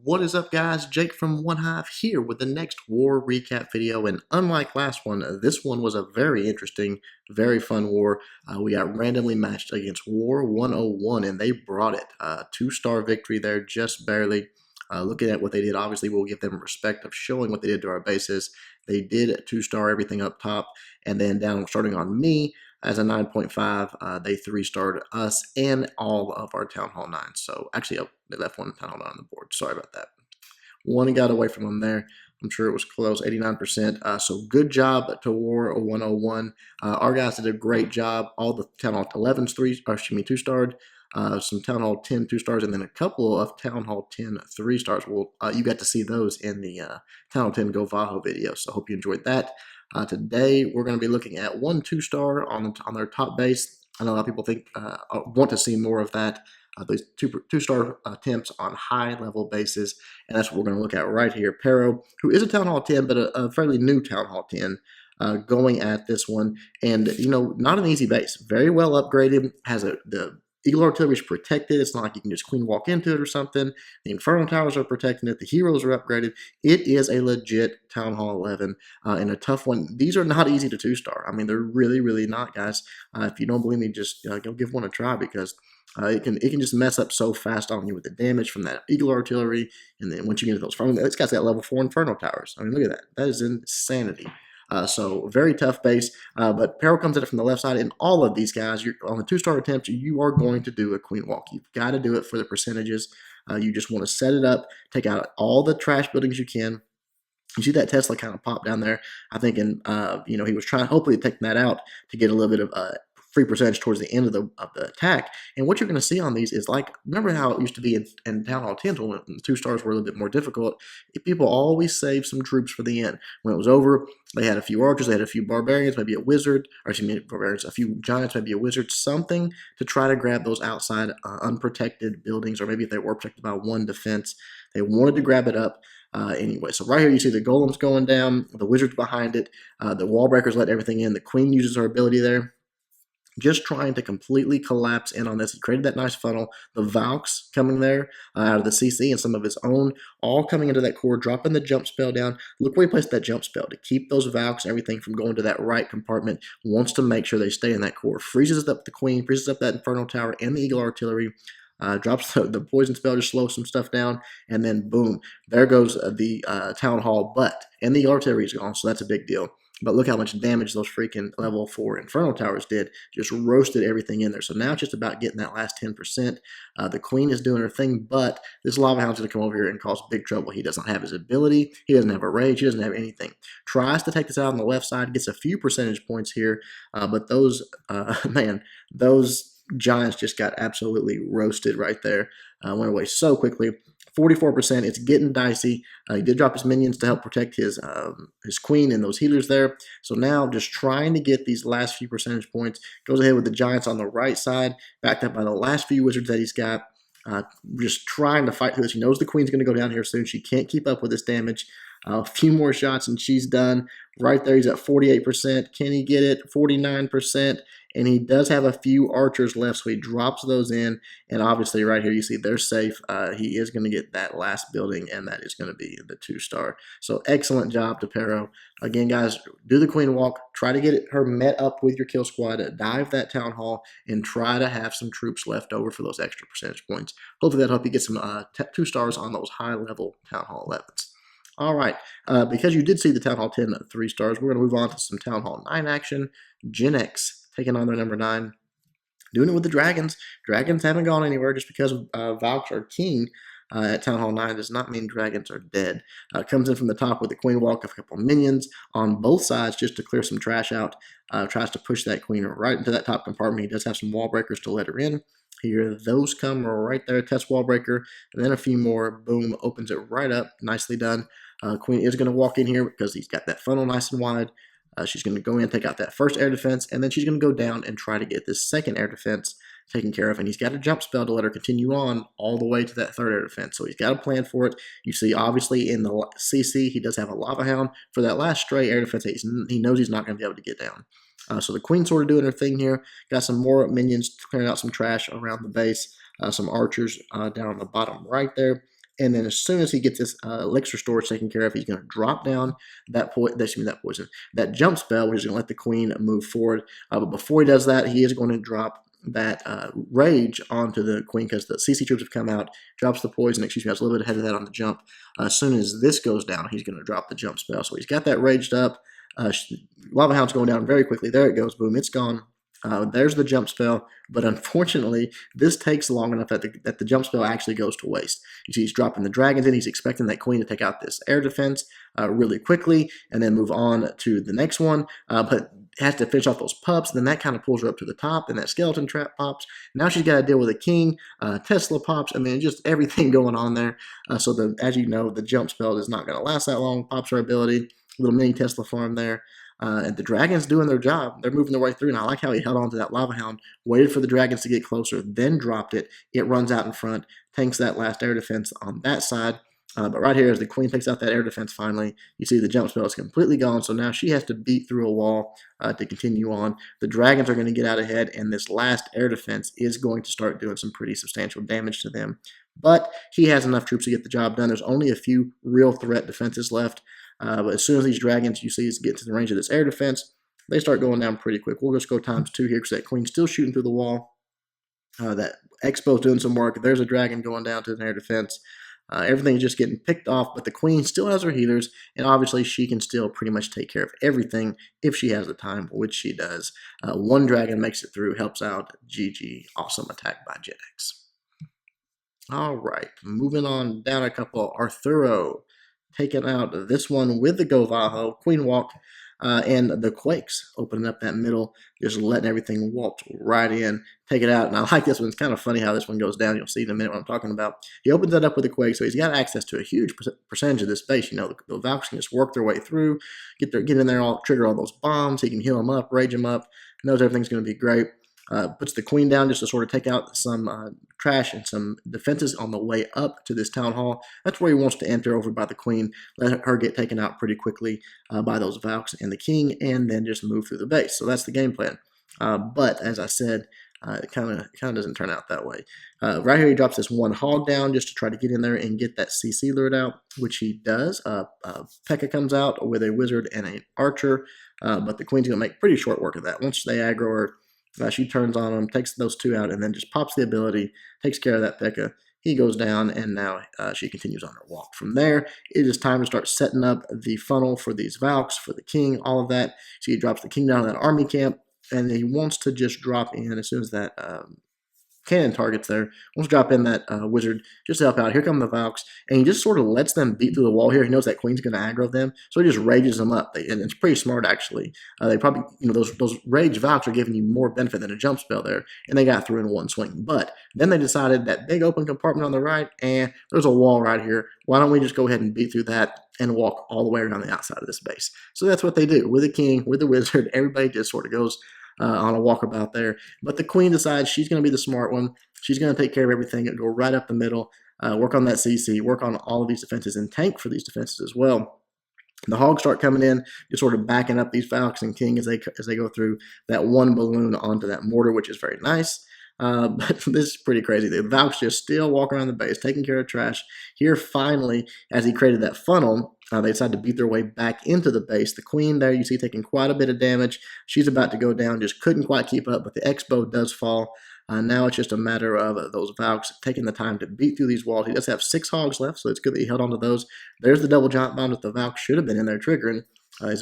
What is up, guys? Jake from OneHive here with the next war recap video. And unlike last one, this one was a very interesting, very fun war. We got randomly matched against War 101, and they brought it. 2-star victory there, just barely. Looking at what they did, obviously we'll give them respect of showing what they did to our bases. They did 2-star everything up top, and then down starting on me as a 9.5, they 3-starred us and all of our Town Hall 9s. So actually, they left one Town Hall 9 on the board. Sorry about that. One got away from them there. I'm sure it was close, 89%. So good job to War 101. Our guys did a great job. All the Town Hall 11s, 2-starred. Some Town Hall 10 2-stars, and then a couple of Town Hall 10 3-stars. Well, you got to see those in the Town Hall 10 Go Vaho video, so I hope you enjoyed that. Today, we're going to be looking at 1 2-star on their top base. I know a lot of people think want to see more of that. Those 2-star attempts on high-level bases, and that's what we're going to look at right here. Pero, who is a Town Hall 10, but a fairly new Town Hall 10, going at this one. And, you know, not an easy base. Very well upgraded. Has the Eagle Artillery is protected. It's not like you can just queen walk into it or something. The Inferno Towers are protecting it. The heroes are upgraded. It is a legit Town Hall 11 and a tough one. These are not easy to 2-star. I mean, they're really, really not, guys. If you don't believe me, just go give one a try, because it can just mess up so fast on you with the damage from that Eagle Artillery. And then once you get into those, it's got that level 4 Inferno Towers. I mean, look at that. That is insanity. So very tough base, but Peril comes at it from the left side. And all of these guys, on the 2-star attempts, you are going to do a queen walk. You've got to do it for the percentages. You just want to set it up, take out all the trash buildings you can. You see that Tesla kind of pop down there. I think, he was trying hopefully to take that out to get a little bit of free percentage towards the end of the attack. And what you're going to see on these is, like, remember how it used to be in Town Hall 10 when the 2-stars were a little bit more difficult? People always saved some troops for the end. When it was over, they had a few archers, they had a few barbarians, maybe a wizard, or excuse me, barbarians, a few giants, maybe a wizard, something to try to grab those outside unprotected buildings, or maybe if they were protected by one defense, they wanted to grab it up. Anyway, so right here you see the golems going down, the wizards behind it, the wall breakers let everything in, the queen uses her ability there. Just trying to completely collapse in on this. He created that nice funnel. The Valks coming there out of the CC and some of his own, all coming into that core, dropping the jump spell down. Look where he placed that jump spell to keep those Valks, everything from going to that right compartment. Wants to make sure they stay in that core. Freezes up the queen, freezes up that Inferno Tower and the Eagle Artillery. Drops the poison spell, just slows some stuff down, and then boom, there goes the Town Hall. And the artillery is gone, so that's a big deal. But look how much damage those freaking level 4 Inferno Towers did. Just roasted everything in there. So now it's just about getting that last 10%. The queen is doing her thing, but this Lava Hound's going to come over here and cause big trouble. He doesn't have his ability. He doesn't have a rage. He doesn't have anything. Tries to take this out on the left side. Gets a few percentage points here. But those, those giants just got absolutely roasted right there. Went away so quickly. 44%. It's getting dicey. He did drop his minions to help protect his queen and those healers there. So now just trying to get these last few percentage points. Goes ahead with the giants on the right side, backed up by the last few wizards that he's got. Just trying to fight through this. He knows the queen's going to go down here soon. She can't keep up with this damage. A few more shots and she's done. Right there, he's at 48%. Can he get it? 49%. And he does have a few archers left, so he drops those in. And obviously right here, you see they're safe. He is going to get that last building, and that is going to be the 2-star. So excellent job to Pero. Again, guys, do the queen walk. Try to get her met up with your kill squad. Dive that Town Hall, and try to have some troops left over for those extra percentage points. Hopefully that'll help you get some 2-stars on those high-level Town Hall 11s. All right, because you did see the Town Hall 10 3-stars, we're going to move on to some Town Hall 9 action. Gen X taking on their number 9. Doing it with the dragons. Dragons haven't gone anywhere. Just because Valks are king at Town Hall 9 does not mean dragons are dead. Comes in from the top with the queen walk of a couple minions on both sides just to clear some trash out. Tries to push that queen right into that top compartment. He does have some wall breakers to let her in. Here, those come right there, test wall breaker, and then a few more. Boom, opens it right up. Nicely done. Queen is going to walk in here because he's got that funnel nice and wide. She's going to go in, take out that first air defense, and then she's going to go down and try to get this second air defense taken care of. And he's got a jump spell to let her continue on all the way to that third air defense. So he's got a plan for it. You see, obviously, in the CC, he does have a Lava Hound for that last stray air defense. He knows he's not going to be able to get down. So the queen's sort of doing her thing here. Got some more minions clearing out some trash around the base. Some archers down on the bottom right there. And then as soon as he gets his elixir storage taken care of, he's going to drop down that jump spell, which is going to let the queen move forward. But before he does that, he is going to drop that rage onto the queen because the CC troops have come out, drops the poison. Excuse me, I was a little bit ahead of that on the jump. As soon as this goes down, he's going to drop the jump spell. So he's got that raged up. Lava Hound's going down very quickly. There it goes. Boom, it's gone. There's the jump spell, but unfortunately, this takes long enough that the jump spell actually goes to waste. You see he's dropping the dragons in. He's expecting that queen to take out this air defense really quickly and then move on to the next one, but has to finish off those pups. Then that kind of pulls her up to the top, and that skeleton trap pops. Now she's got to deal with a king. Tesla pops. I mean, just everything going on there. So as you know, the jump spell is not going to last that long. Pops her ability. Little mini Tesla farm there. And the dragons doing their job. They're moving their way through. And I like how he held on to that lava hound, waited for the dragons to get closer, then dropped it. It runs out in front, tanks that last air defense on that side. But right here, as the queen takes out that air defense finally, you see the jump spell is completely gone. So now she has to beat through a wall to continue on. The dragons are going to get out ahead, and this last air defense is going to start doing some pretty substantial damage to them. But he has enough troops to get the job done. There's only a few real threat defenses left. But as soon as these dragons, you see, get to the range of this air defense, they start going down pretty quick. We'll just go ×2 here because that queen's still shooting through the wall. That Expo's doing some work. There's a dragon going down to an air defense. Everything's just getting picked off, but the queen still has her healers, and obviously she can still pretty much take care of everything if she has the time, which she does. One dragon makes it through, helps out. GG. Awesome attack by JetX. All right, moving on down a couple. Arturo taking out this one with the Govaho, Queen Walk, and the Quakes opening up that middle, just letting everything waltz right in, take it out. And I like this one. It's kind of funny how this one goes down. You'll see in a minute what I'm talking about. He opens that up with the Quake, so he's got access to a huge percentage of this base. You know, the Valkyries can just work their way through, get in there, trigger all those bombs. He can heal them up, rage them up, knows everything's going to be great. Puts the queen down just to sort of take out some trash and some defenses on the way up to this town hall. That's where he wants to enter over by the queen, let her get taken out pretty quickly by those Valks and the king, and then just move through the base. So that's the game plan. But as I said, it kind of doesn't turn out that way. Right here, he drops this one hog down just to try to get in there and get that CC lured out, which he does. P.E.K.K.A comes out with a wizard and an archer, but the queen's going to make pretty short work of that. Once they aggro her, she turns on him, takes those two out, and then just pops the ability, takes care of that P.E.K.K.A. He goes down, and now she continues on her walk. From there, it is time to start setting up the funnel for these Valks, for the king, all of that. So he drops the king down in that army camp, and he wants to just drop in as soon as that cannon targets there. Wants to drop in that wizard just to help out. Here come the Valks, and he just sort of lets them beat through the wall here. He knows that queen's going to aggro them, so he just rages them up. And it's pretty smart, actually. They probably, those rage Valks are giving you more benefit than a jump spell there, and they got through in one swing. But then they decided that big open compartment on the right, and there's a wall right here. Why don't we just go ahead and beat through that and walk all the way around the outside of this base? So that's what they do with the king, with the wizard. Everybody just sort of goes on a walkabout there. But the queen decides she's going to be the smart one. She's going to take care of everything and go right up the middle, work on that CC, work on all of these defenses, and tank for these defenses as well. The hogs start coming in, just sort of backing up these Valks and King as they go through that one balloon onto that mortar, which is very nice. But this is pretty crazy. The Valks just still walking around the base, taking care of trash. Here, finally, as he created that funnel, they decided to beat their way back into the base. The queen there, you see, taking quite a bit of damage. She's about to go down, just couldn't quite keep up, but the Expo does fall. Now it's just a matter of those Valks taking the time to beat through these walls. He does have 6 hogs left, so it's good that he held on to those. There's the double giant bomb that the Valks should have been in there triggering.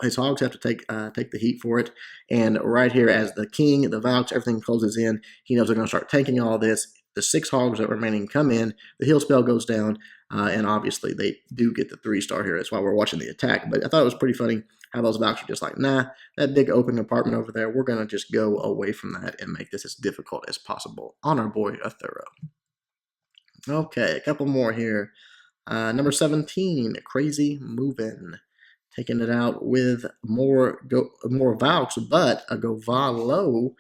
His hogs have to take the heat for it. And right here, as the king, the Valks, everything closes in, he knows they're going to start tanking all this. The 6 hogs that remaining come in, the heal spell goes down, and obviously they do get the 3-star here. That's why we're watching the attack. But I thought it was pretty funny how those Valks are just like, nah, that big open compartment over there, we're going to just go away from that and make this as difficult as possible on our boy Arturo. Okay, a couple more here. Number 17, Crazy Movin'. Taking it out with more Valks, but a Govalalo,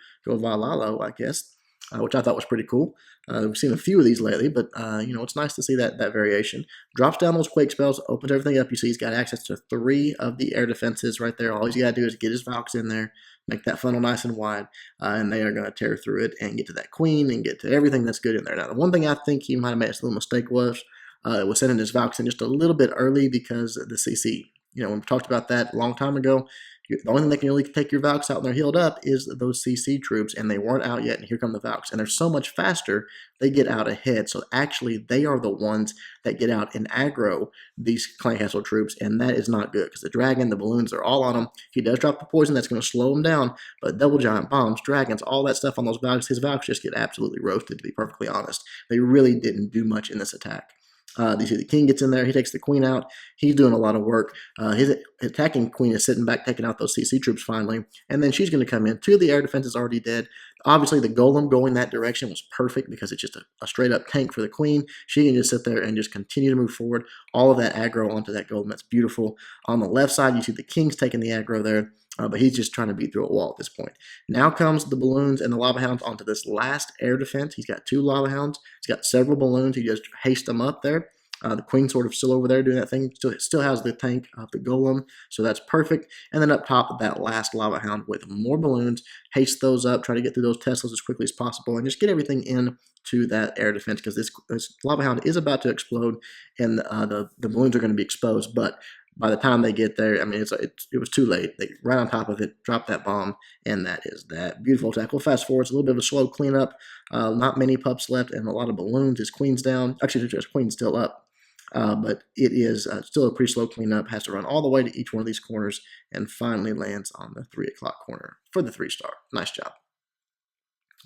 I guess, which I thought was pretty cool. We've seen a few of these lately, but it's nice to see that variation. Drops down those Quake spells, opens everything up. You see he's got access to 3 of the air defenses right there. All he's got to do is get his Valks in there, make that funnel nice and wide, and they are going to tear through it and get to that queen and get to everything that's good in there. Now, the one thing I think he might have made a little mistake was was sending his Valks in just a little bit early because of the CC. When we talked about that a long time ago, the only thing that can really take your Valks out and they're healed up is those CC troops, and they weren't out yet, and here come the Valks. And they're so much faster, they get out ahead. So actually, they are the ones that get out and aggro these clan castle troops, and that is not good because the dragon, the balloons, are all on him. He does drop the poison that's going to slow him down, but double giant bombs, dragons, all that stuff on those Valks, his Valks just get absolutely roasted, to be perfectly honest. They really didn't do much in this attack. You see the king gets in there. He takes the queen out. He's doing a lot of work. His attacking queen is sitting back, taking out those CC troops finally. And then she's going to come in. 2 of the air defense is already dead. Obviously, the golem going that direction was perfect because it's just a straight-up tank for the queen. She can just sit there and just continue to move forward. All of that aggro onto that golem. That's beautiful. On the left side, you see the king's taking the aggro there. But he's just trying to beat through a wall at this point. Now comes the balloons and the lava hounds onto this last air defense. He's got 2 lava hounds. He's got several balloons. He just hastes them up there. The queen sort of still over there doing that thing. Still has the tank of the golem, so that's perfect. And then up top, that last lava hound with more balloons. Haste those up, try to get through those Teslas as quickly as possible, and just get everything into that air defense because this lava hound is about to explode, and the balloons are going to be exposed. But by the time they get there, I mean, it was too late. They right on top of it, dropped that bomb, and that is that. Beautiful attack. We'll fast forward. It's a little bit of a slow cleanup. Not many pups left, and a lot of balloons. His queen's down. Actually, his queen's still up. But it is still a pretty slow cleanup. Has to run all the way to each one of these corners, and finally lands on the 3 o'clock corner for the 3-star. Nice job.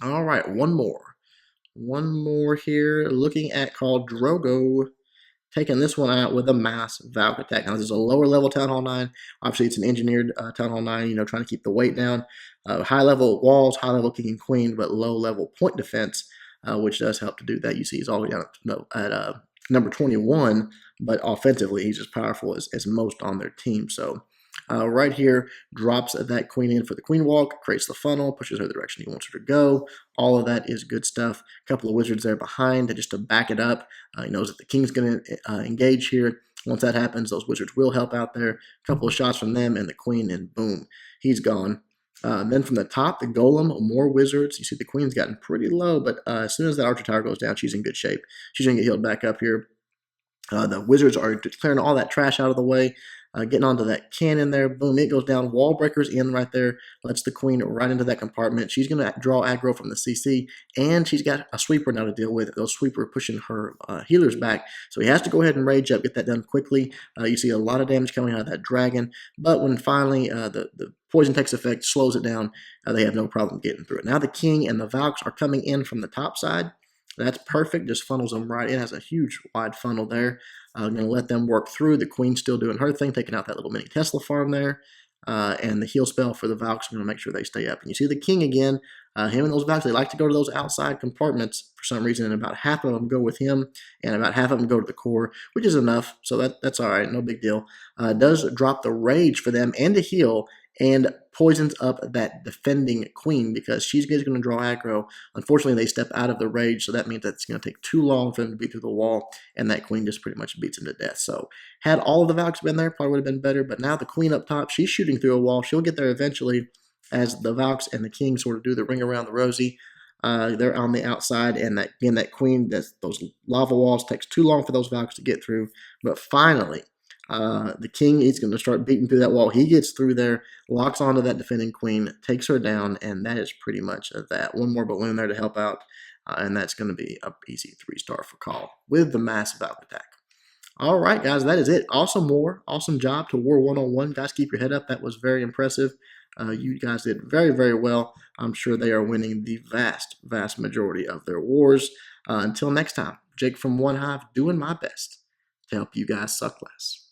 All right, one more. One more here. Looking at called Drogo. Taking this one out with a mass Valk attack. Now, this is a lower level Town Hall 9. Obviously, it's an engineered Town Hall 9, trying to keep the weight down. High level walls, high level king and queen, but low level point defense, which does help to do that. You see he's all the way down at number 21, but offensively, he's as powerful as most on their team. So right here, drops that queen in for the queen walk, creates the funnel, pushes her the direction he wants her to go. All of that is good stuff. A couple of wizards there behind just to back it up. He knows that the king's going to engage here. Once that happens, those wizards will help out there. A couple of shots from them and the queen, and boom, he's gone. Then from the top, the golem, more wizards. You see the queen's gotten pretty low, but as soon as that archer tower goes down, she's in good shape. She's going to get healed back up here. The wizards are clearing all that trash out of the way, getting onto that cannon there. Boom, it goes down. Wall breakers in right there. Lets the queen right into that compartment. She's going to draw aggro from the CC, and she's got a sweeper now to deal with. Those sweeper pushing her healers back, so he has to go ahead and rage up, get that done quickly. You see a lot of damage coming out of that dragon, but when finally the poison takes effect, slows it down, they have no problem getting through it. Now the king and the Valks are coming in from the top side. That's perfect. Just funnels them right. It has a huge wide funnel there. I'm going to let them work through. The queen's still doing her thing, taking out that little mini Tesla farm there. And the heal spell for the Valks, I'm going to make sure they stay up. And you see the king again. Him and those Valks, they like to go to those outside compartments for some reason, and about half of them go with him, and about half of them go to the core, which is enough. So that's all right. No big deal. Does drop the rage for them and to heal, and poisons up that defending queen because she's going to draw aggro. Unfortunately, they step out of the rage, so that means that it's going to take too long for them to beat through the wall, and that queen just pretty much beats him to death. So had all of the Valks been there, probably would have been better, but now the queen up top, she's shooting through a wall. She'll get there eventually as the Valks and the king sort of do the ring around the rosy. They're on the outside, and that queen, those lava walls, takes too long for those Valks to get through, but finally, the king is going to start beating through that wall. He gets through there, locks onto that defending queen, takes her down, and that is pretty much that. One more balloon there to help out, and that's going to be an easy 3-star for call with the massive Valk attack. All right, guys, that is it. Awesome war. Awesome job to War 101. Guys, keep your head up. That was very impressive. You guys did very, very well. I'm sure they are winning the vast, vast majority of their wars. Until next time, Jake from OneHive doing my best to help you guys suck less.